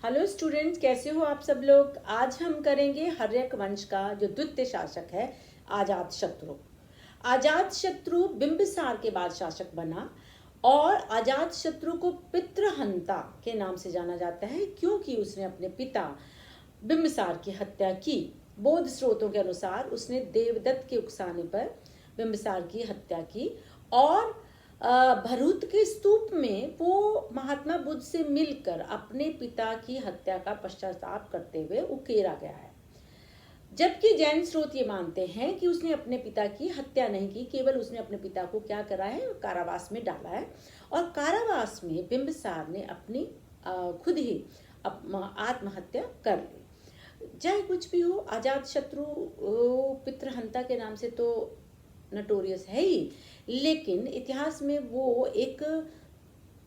Hello students, कैसे हो आप सब लोग। आज हम करेंगे हर्यक वंश का जो द्वितीय शासक है अजातशत्रु। अजातशत्रु बिंबिसार के बाद शासक बना और अजातशत्रु को पितृहंता के नाम से जाना जाता है क्योंकि उसने अपने पिता बिंबिसार की हत्या की। बौद्ध स्रोतों के अनुसार उसने देवदत्त के उकसाने पर बिंबिसार की हत्या की और भरूच के स्तूप में वो महात्मा बुद्ध से मिलकर अपने पिता की हत्या का पश्चाताप करते हुए उकेरा गया है। जबकि जैन स्रोत ये मानते हैं कि उसने अपने पिता की हत्या नहीं की, केवल उसने अपने पिता को क्या करा है, कारावास में डाला है। और कारावास में बिंबिसार ने अपनी खुद ही आत्महत्या कर ली। चाहे कुछ भी हो, अजातशत्रु पितृहंता के नाम से तो नटोरियस है ही, लेकिन इतिहास में वो एक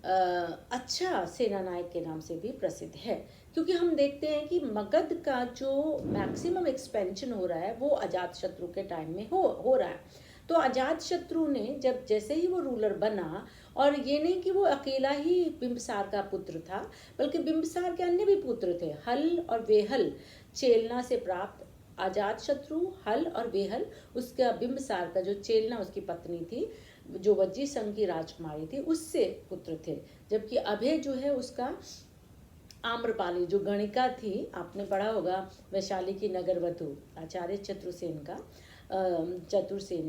अच्छा सेनानायक के नाम से भी प्रसिद्ध है क्योंकि हम देखते हैं कि मगध का जो मैक्सिमम एक्सपेंशन हो रहा है वो अजातशत्रु के टाइम में हो रहा है। तो अजातशत्रु ने जब जैसे ही वो रूलर बना, और ये नहीं कि वो अकेला ही बिंबिसार का पुत्र था, बल्कि बिंबिसार के अन्य भी पुत्र थे। हल और वेहल चेलना से प्राप्त अजातशत्रु, हल और वेहल उसका बिंबिसार का जो चेलना उसकी पत्नी थी, जो वज्जी संघ की राजकुमारी थी, उससे पुत्र थे। जबकि अभय जो है उसका आम्रपाली जो गणिका थी, आपने पढ़ा होगा वैशाली की नगरवधु आचार्य चतुर्सेन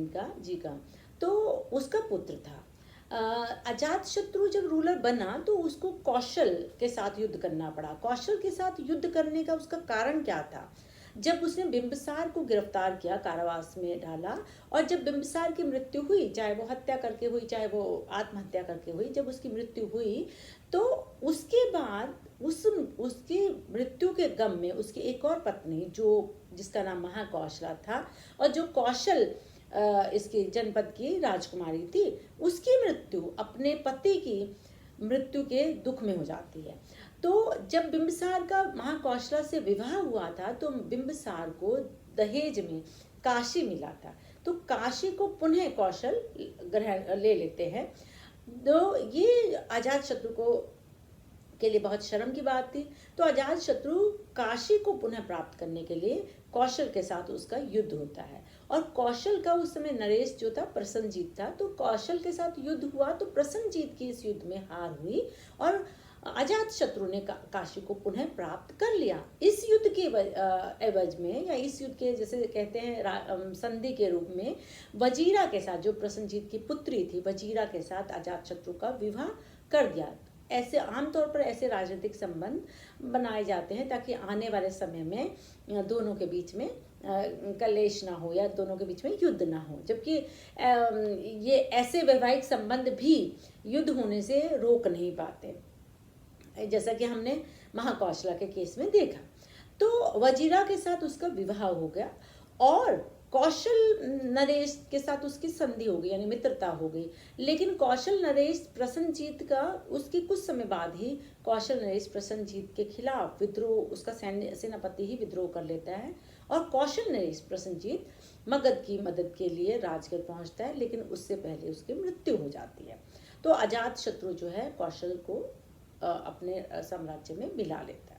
का जी का, तो उसका पुत्र था। अजातशत्रु जब रूलर बना तो उसको कौशल के साथ युद्ध करना पड़ा। कौशल के साथ युद्ध करने का उसका कारण क्या था? जब उसने बिंबिसार को गिरफ्तार किया, कारावास में डाला, और जब बिंबिसार की मृत्यु हुई, चाहे वो हत्या करके हुई चाहे वो आत्महत्या करके हुई, जब उसकी मृत्यु हुई तो उसके बाद उसकी मृत्यु के गम में उसकी एक और पत्नी जिसका नाम महाकौशला था, और जो कौशल इसकी जनपद की राजकुमारी थी, उसकी मृत्यु अपने पति की मृत्यु के दुख में हो जाती है। तो जब बिंबिसार का महाकौशला से विवाह हुआ था तो बिंबिसार को दहेज में काशी मिला था, तो काशी को पुनः कौशल ग्रहण ले लेते हैं। तो ये अजातशत्रु के लिए बहुत शर्म की बात थी। तो अजातशत्रु काशी को पुनः प्राप्त करने के लिए कौशल के साथ उसका युद्ध होता है, और कौशल का उस समय नरेश जो था प्रसन्नजीत था, तो कौशल के साथ युद्ध हुआ तो प्रसन्नजीत की इस युद्ध में हार हुई और अजातशत्रु ने काशी को पुनः प्राप्त कर लिया। इस युद्ध के एवज में, या इस युद्ध के जैसे कहते हैं संधि के रूप में, वजीरा के साथ, जो प्रसन्नजीत की पुत्री थी, वजीरा के साथ अजातशत्रु का विवाह कर दिया। ऐसे आमतौर पर ऐसे राजनीतिक संबंध बनाए जाते हैं ताकि आने वाले समय में दोनों के बीच में कलेश ना हो या दोनों के बीच में युद्ध ना हो। जबकि ये ऐसे वैवाहिक संबंध भी युद्ध होने से रोक नहीं पाते, जैसा कि हमने महाकौशला के केस में देखा। तो वजीरा के साथ उसका विवाह हो गया और कौशल नरेश के साथ उसकी संधि हो गई, यानी मित्रता हो गई। लेकिन कौशल नरेश प्रसन्नजीत का, उसके कुछ समय बाद ही कौशल नरेश प्रसन्नजीत के खिलाफ विद्रोह, उसका सेनापति ही विद्रोह कर लेता है, और कौशल नरेश प्रसन्नजीत मगध की मदद के लिए राजगढ़ पहुंचता है, लेकिन उससे पहले उसकी मृत्यु हो जाती है। तो अजातशत्रु जो है कौशल को अपने साम्राज्य में मिला लेता है।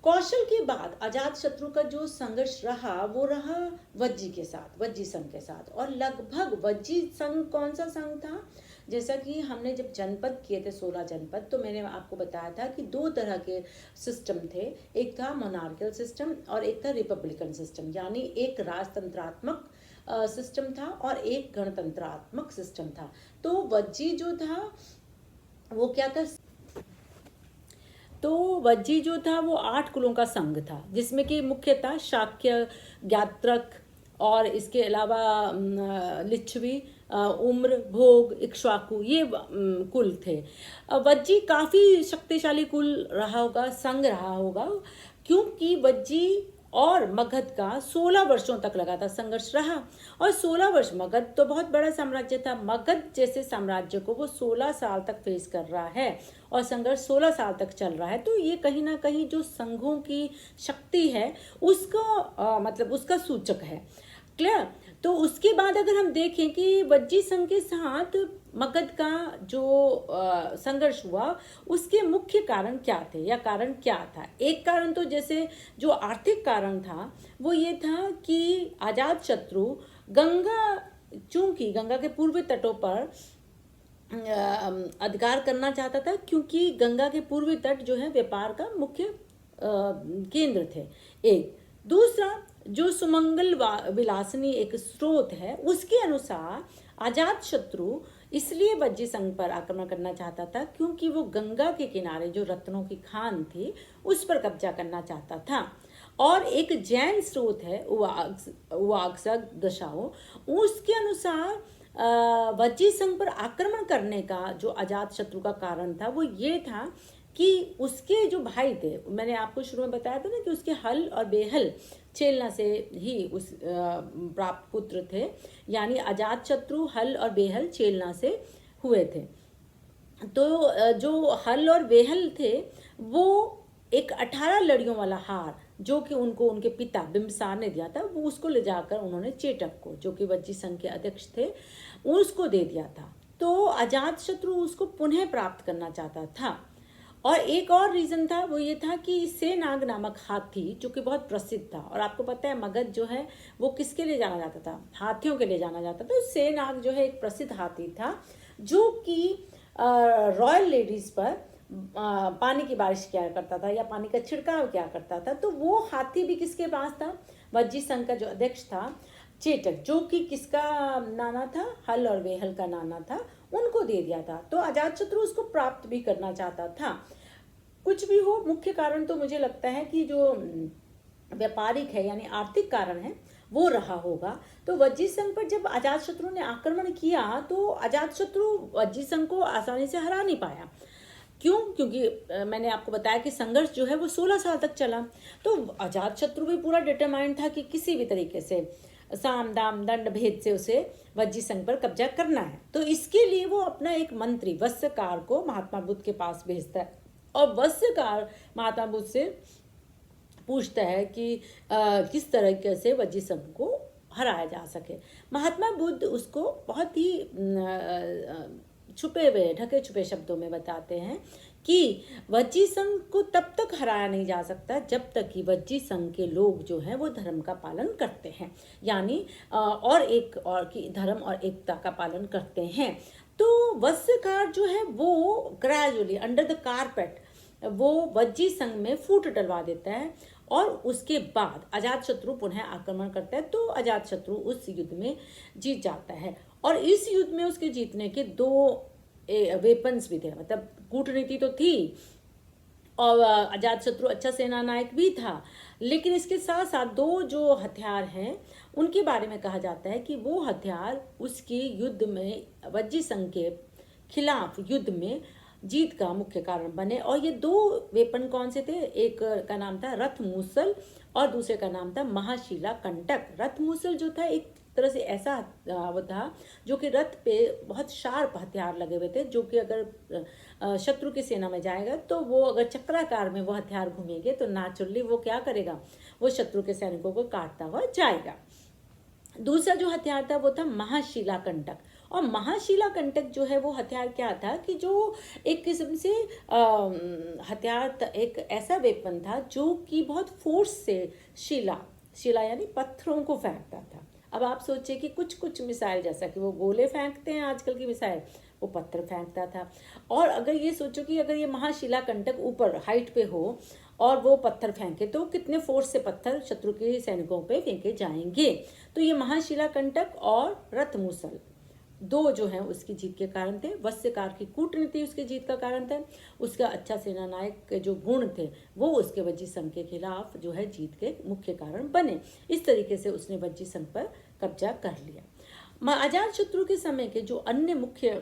कौशल के बाद अजातशत्रु का जो संघर्ष रहा वो रहा वज्जी के साथ, वज्जी संघ के साथ। और लगभग वज्जी संघ कौन सा संघ था? जैसा कि हमने जब जनपद किए थे 16 जनपद, तो मैंने आपको बताया था कि दो तरह के सिस्टम थे। एक था मोनार्कियल सिस्टम और एक था रिपब्लिकन सिस्टम, यानी एक राजतंत्रात्मक सिस्टम था और एक गणतंत्रात्मक सिस्टम था। तो वज्जी जो था वो क्या था? तो वज्जी जो था वो 8 कुलों का संघ था, जिसमें कि मुख्यतः शाक्य, ज्ञात्रक और इसके अलावा लिच्छवी, उम्र, भोग, इक्ष्वाकु, ये कुल थे। वज्जी काफ़ी शक्तिशाली कुल रहा होगा, संघ रहा होगा, क्योंकि वज्जी और मगध का 16 वर्षों तक लगातार संघर्ष रहा। और 16 वर्ष, मगध तो बहुत बड़ा साम्राज्य था, मगध जैसे साम्राज्य को वो 16 साल तक फेस कर रहा है और संघर्ष 16 साल तक चल रहा है। तो ये कहीं ना कहीं जो संघों की शक्ति है उसका मतलब उसका सूचक है। क्लियर? तो उसके बाद अगर हम देखें कि वज्जी संघ के साथ मगध का जो संघर्ष हुआ, उसके मुख्य कारण क्या थे या कारण क्या था। एक कारण तो जैसे जो आर्थिक कारण था वो ये था कि अजात शत्रु गंगा, चूंकि गंगा के पूर्वी तटों पर अधिकार करना चाहता था, क्योंकि गंगा के पूर्वी तट जो है व्यापार का मुख्य केंद्र थे। एक दूसरा जो सुमंगल विलासिनी एक स्रोत है, उसके अनुसार अजात शत्रु इसलिए वज्जी संघ पर आक्रमण करना चाहता था क्योंकि वो गंगा के किनारे जो रत्नों की खान थी उस पर कब्जा करना चाहता था। और एक जैन स्रोत है उवाग्सा दशाओं, उसके अनुसार वज्जी संघ पर आक्रमण करने का जो अजात शत्रु का कारण था वो ये था कि उसके जो भाई थे, मैंने आपको शुरू में बताया था ना कि उसके हल और बेहल चेलना से ही उस प्राप्त पुत्र थे, यानी अजात शत्रु हल और बेहल चेलना से हुए थे। तो जो हल और बेहल थे वो एक 18 लड़ियों वाला हार जो कि उनको उनके पिता बिंबिसार ने दिया था, वो उसको ले जाकर उन्होंने चेटक को, जो कि वज्जी संघ के अध्यक्ष थे, उसको दे दिया था। तो अजात शत्रु उसको पुनः प्राप्त करना चाहता था। और एक और रीजन था, वो ये था कि सेनाग नामक हाथी जो कि बहुत प्रसिद्ध था, और आपको पता है मगध जो है वो किसके लिए जाना जाता था, हाथियों के लिए जाना जाता था। सेनाग जो है एक प्रसिद्ध हाथी था जो कि रॉयल लेडीज पर पानी की बारिश किया करता था या पानी का छिड़काव किया करता था। तो वो हाथी भी किसके पास था, वज्जी संघ का जो अध्यक्ष था चेटक, जो कि किसका नाना था, हल और बेहल का नाना था, उनको दे दिया था। तो अजातशत्रु उसको प्राप्त भी करना चाहता था। कुछ भी हो, मुख्य कारण तो मुझे लगता है कि जो व्यापारिक है यानी आर्थिक कारण है वो रहा होगा। तो वज्जी संघ पर जब अजातशत्रु ने आक्रमण किया तो अजातशत्रु वज्जी संघ को आसानी से हरा नहीं पाया। क्यों? क्योंकि मैंने आपको बताया कि संघर्ष जो है वो 16 साल तक चला। तो अजातशत्रु भी पूरा डिटरमाइंड था कि किसी भी तरीके से साम दाम दंड भेद से उसे वज्जी संघ पर कब्जा करना है। तो इसके लिए वो अपना एक मंत्री वत्स्यकार को महात्मा बुद्ध के पास भेजता है, और वत्स्यकार महात्मा बुद्ध से पूछता है कि किस तरीके से वज्जी संघ को हराया जा सके। महात्मा बुद्ध उसको बहुत ही छुपे हुए ढके छुपे शब्दों में बताते हैं कि वज्जी संघ को तब तक हराया नहीं जा सकता जब तक कि वज्जी संघ के लोग जो हैं वो धर्म का पालन करते हैं, यानी और की धर्म और एकता का पालन करते हैं। तो वत्स्यकार जो है वो ग्रेजुअली अंडर द कारपेट वो वज्जी संघ में फूट डलवा देता है, और उसके बाद अजातशत्रु पुनः आक्रमण करता है। तो अजातशत्रु उस युद्ध में जीत जाता है, और इस युद्ध में उसके जीतने के 2 वेपन्स भी थे, मतलब कूटनीति तो थी और अजातशत्रु अच्छा सेना नायक भी था, लेकिन इसके साथ साथ 2 जो हथियार हैं उनके बारे में कहा जाता है कि वो हथियार उसके युद्ध में वज्जी संघ के खिलाफ युद्ध में जीत का मुख्य कारण बने। और ये 2 वेपन कौन से थे, एक का नाम था रथ मूसल और दूसरे का नाम था महाशिला कंटक। रथ मूसल जो था एक तरह से ऐसा वो था जो कि रथ पे बहुत शार्प हथियार लगे हुए थे, जो कि अगर शत्रु की सेना में जाएगा तो वो अगर चक्राकार में वो हथियार घूमेंगे तो नेचुरली वो क्या करेगा, वो शत्रु के सैनिकों को काटता हुआ जाएगा। दूसरा जो हथियार था वो था महाशिला कंटक, और महाशिला कंटक जो है वो हथियार क्या था कि जो एक किस्म से हथियार एक ऐसा वेपन था जो कि बहुत फोर्स से शिला यानी पत्थरों को फेंकता था। अब आप सोचिए कि कुछ मिसाइल, जैसा कि वो गोले फेंकते हैं आजकल की मिसाइल, वो पत्थर फेंकता था। और अगर ये सोचो कि अगर ये महाशिला कंटक ऊपर हाइट पे हो और वो पत्थर फेंके तो कितने फोर्स से पत्थर शत्रु के सैनिकों पे फेंके जाएंगे। तो ये महाशिला कंटक और रथ मूसल 2 जो हैं उसकी जीत के कारण थे। वत्स्यकार की कूटनीति उसकी जीत का कारण था, उसका अच्छा सेना नायक के जो गुण थे वो उसके वज्जी संघ के खिलाफ जो है जीत के मुख्य कारण बने। इस तरीके से उसने वज्जी संघ पर कब्जा कर लिया। अजातशत्रु के समय के जो अन्य मुख्य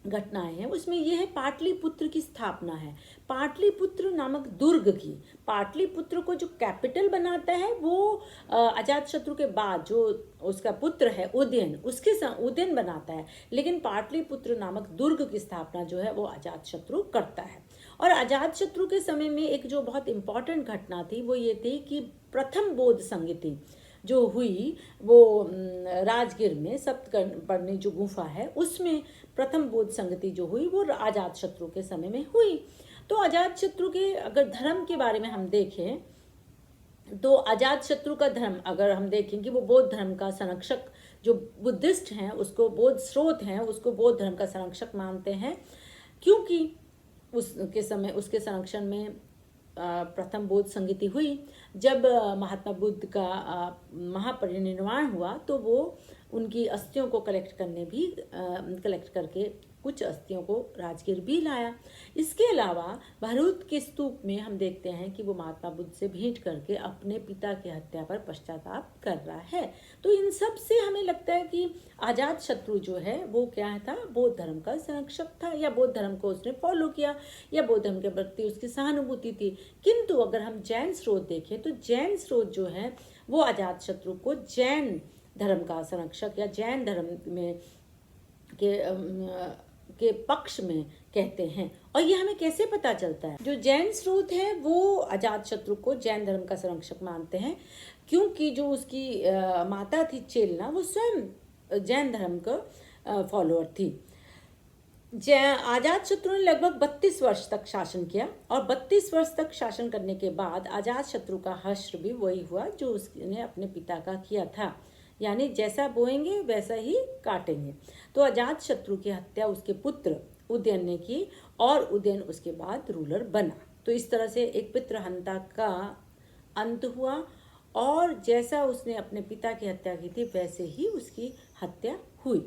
घटनाएं हैं उसमें यह है पाटलिपुत्र की स्थापना है। पाटलिपुत्र नामक दुर्ग की, पाटलिपुत्र को जो कैपिटल बनाता है वो अजातशत्रु के बाद जो उसका पुत्र है उदयन, उदयन बनाता है, लेकिन पाटलिपुत्र नामक दुर्ग की स्थापना जो है वो अजातशत्रु करता है। और अजातशत्रु के समय में एक जो बहुत इंपॉर्टेंट घटना थी वो ये थी कि प्रथम बौद्ध संहिता जो हुई वो राजगीर में सप्तपर्णी जो गुफा है उसमें प्रथम बौद्ध संगति जो हुई वो अजातशत्रु के समय में हुई। तो अजातशत्रु के अगर धर्म के बारे में हम देखें तो अजातशत्रु का धर्म अगर हम देखें कि वो बौद्ध धर्म का संरक्षक, जो बुद्धिस्ट हैं उसको, बौद्ध स्रोत हैं उसको बौद्ध धर्म का संरक्षक मानते हैं, क्योंकि उसके समय उसके संरक्षण में प्रथम बौद्ध संगति हुई। जब महात्मा बुद्ध का महापरिनिर्वाण हुआ तो वो उनकी अस्थियों को कलेक्ट करके कुछ अस्थियों को राजगीर भी लाया। इसके अलावा भरूच के स्तूप में हम देखते हैं कि वो महात्मा बुद्ध से भेंट करके अपने पिता की हत्या पर पश्चाताप कर रहा है। तो इन सब से हमें लगता है कि अजातशत्रु जो है वो क्या था, बौद्ध धर्म का संरक्षक था, या बौद्ध धर्म को उसने फॉलो किया, या बौद्ध धर्म के प्रति उसकी सहानुभूति थी। किंतु अगर हम जैन स्रोत देखें तो जैन स्रोत जो है वो अजातशत्रु को जैन धर्म का संरक्षक या जैन धर्म में के पक्ष में कहते हैं। और ये हमें कैसे पता चलता है? जो जैन स्रोत है वो अजातशत्रु को जैन धर्म का संरक्षक मानते हैं, क्योंकि जो उसकी माता थी चेलना वो स्वयं जैन धर्म का फॉलोअर थी। अजातशत्रु ने लगभग 32 वर्ष तक शासन किया, और 32 वर्ष तक शासन करने के बाद अजातशत्रु का हश्र भी वही हुआ जो उसने अपने पिता का किया था, यानी जैसा बोएंगे वैसा ही काटेंगे। तो अजातशत्रु की हत्या उसके पुत्र उदयन ने की, और उदयन उसके बाद रूलर बना। तो इस तरह से एक पितृहंता का अंत हुआ, और जैसा उसने अपने पिता की हत्या की थी वैसे ही उसकी हत्या हुई।